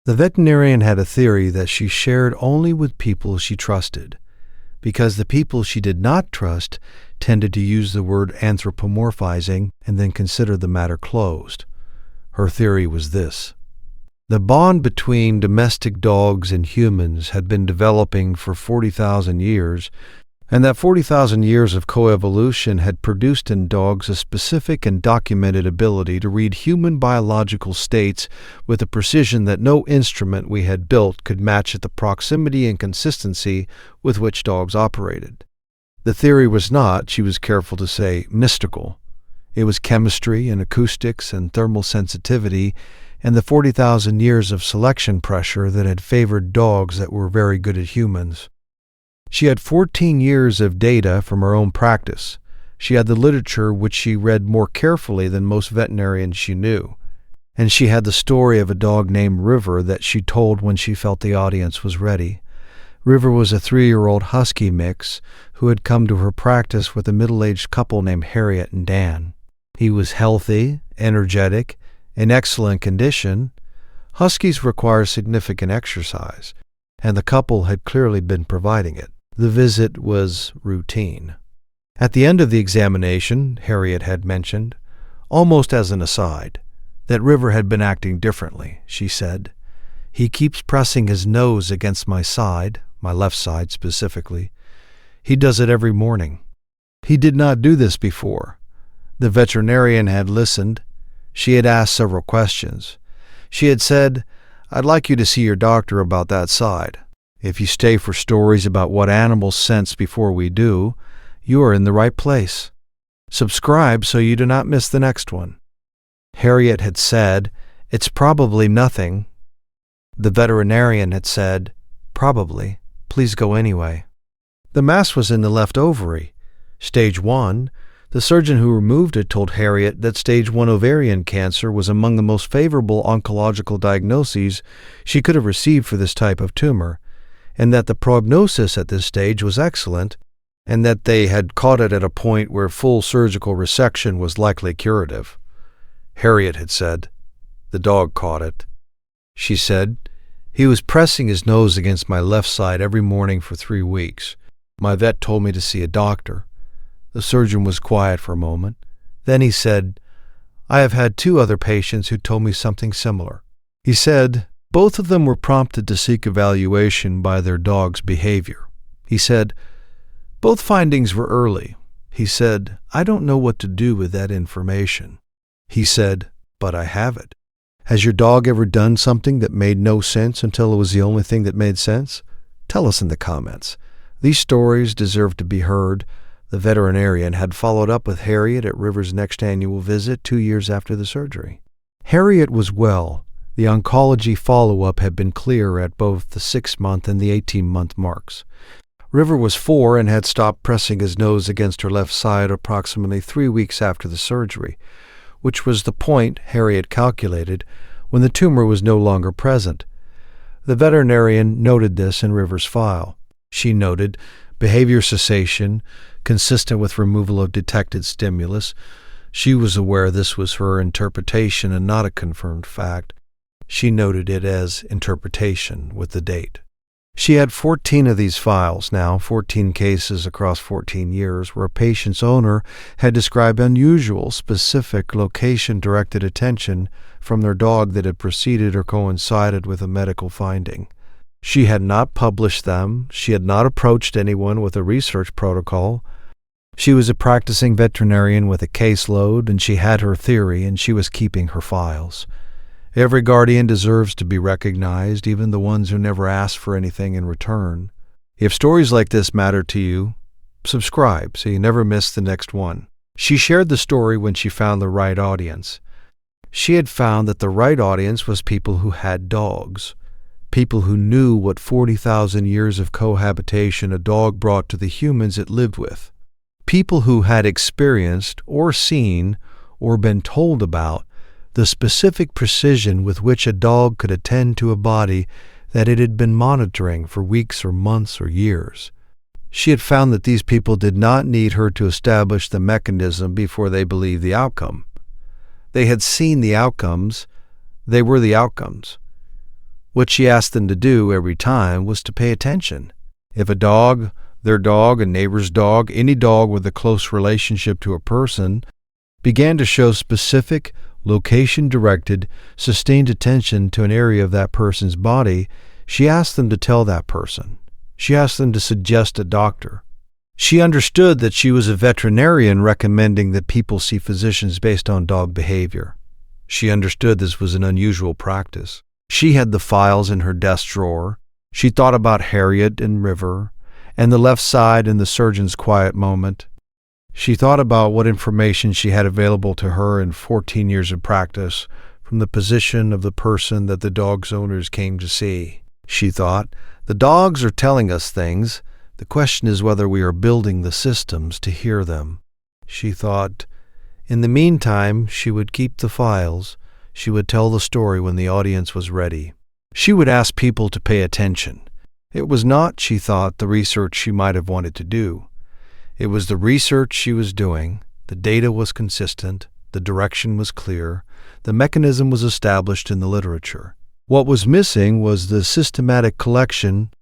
The veterinarian had a theory that she shared only with people she trusted, because the people she did not trust tended to use the word anthropomorphizing and then consider the matter closed. Her theory was this: the bond between domestic dogs and humans had been developing for 40,000 years, and that 40,000 years of coevolution had produced in dogs a specific and documented ability to read human biological states with a precision that no instrument we had built could match at the proximity and consistency with which dogs operated. The theory was not, she was careful to say, mystical. It was chemistry and acoustics and thermal sensitivity and the 40,000 years of selection pressure that had favored dogs that were very good at humans. She had 14 years of data from her own practice. She had the literature which she read more carefully than most veterinarians she knew. And she had the story of a dog named River that she told when she felt the audience was ready. River was a 3-year-old husky mix who had come to her practice with a middle-aged couple named Harriet and Dan. He was healthy, energetic, in excellent condition. Huskies require significant exercise, and the couple had clearly been providing it. The visit was routine. At the end of the examination, Harriet had mentioned, almost as an aside, that River had been acting differently. She said, "He keeps pressing his nose against my side, my left side specifically. He does it every morning. He did not do this before." The veterinarian had listened. She had asked several questions. She had said, "I'd like you to see your doctor about that side. If you stay for stories about what animals sense before we do, you are in the right place. Subscribe so you do not miss the next one." Harriet had said, "It's probably nothing." The veterinarian had said, "Probably. Please go anyway." The mass was in the left ovary. Stage 1. The surgeon who removed it told Harriet that stage 1 ovarian cancer was among the most favorable oncological diagnoses she could have received for this type of tumor, and that the prognosis at this stage was excellent, and that they had caught it at a point where full surgical resection was likely curative. Harriet had said, "The dog caught it." She said, "He was pressing his nose against my left side every morning for 3 weeks. My vet told me to see a doctor." The surgeon was quiet for a moment. Then he said, "I have had 2 other patients who told me something similar." He said, "Both of them were prompted to seek evaluation by their dog's behavior." He said, "Both findings were early." He said, "I don't know what to do with that information." He said, "But I have it. Has your dog ever done something that made no sense until it was the only thing that made sense? Tell us in the comments. These stories deserve to be heard." The veterinarian had followed up with Harriet at River's next annual visit 2 years after the surgery. Harriet was well. The oncology follow-up had been clear at both the 6-month and the 18-month marks. River was 4 and had stopped pressing his nose against her left side approximately 3 weeks after the surgery, which was the point, Harriet calculated, when the tumor was no longer present. The veterinarian noted this in River's file. She noted behavior cessation, consistent with removal of detected stimulus. She was aware this was her interpretation and not a confirmed fact. She noted it as interpretation with the date. She had 14 of these files now, 14 cases across 14 years, where a patient's owner had described unusual, specific, location-directed attention from their dog that had preceded or coincided with a medical finding. She had not published them. She had not approached anyone with a research protocol. She was a practicing veterinarian with a caseload, and she had her theory, and she was keeping her files. Every guardian deserves to be recognized, even the ones who never ask for anything in return. If stories like this matter to you, subscribe so you never miss the next one. She shared the story when she found the right audience. She had found that the right audience was people who had dogs, people who knew what 40,000 years of cohabitation a dog brought to the humans it lived with, people who had experienced or seen or been told about the specific precision with which a dog could attend to a body that it had been monitoring for weeks or months or years. She had found that these people did not need her to establish the mechanism before they believed the outcome. They had seen the outcomes. They were the outcomes. What she asked them to do every time was to pay attention. If a dog, their dog, a neighbor's dog, any dog with a close relationship to a person, began to show specific, location-directed, sustained attention to an area of that person's body, she asked them to tell that person. She asked them to suggest a doctor. She understood that she was a veterinarian recommending that people see physicians based on dog behavior. She understood this was an unusual practice. She had the files in her desk drawer. She thought about Harriet and River, and the left side in the surgeon's quiet moment. She thought about what information she had available to her in 14 years of practice from the position of the person that the dog's owners came to see. She thought, the dogs are telling us things. The question is whether we are building the systems to hear them. She thought, in the meantime, she would keep the files. She would tell the story when the audience was ready. She would ask people to pay attention. It was not, she thought, the research she might have wanted to do. It was the research she was doing. The data was consistent. The direction was clear. The mechanism was established in the literature. What was missing was the systematic collection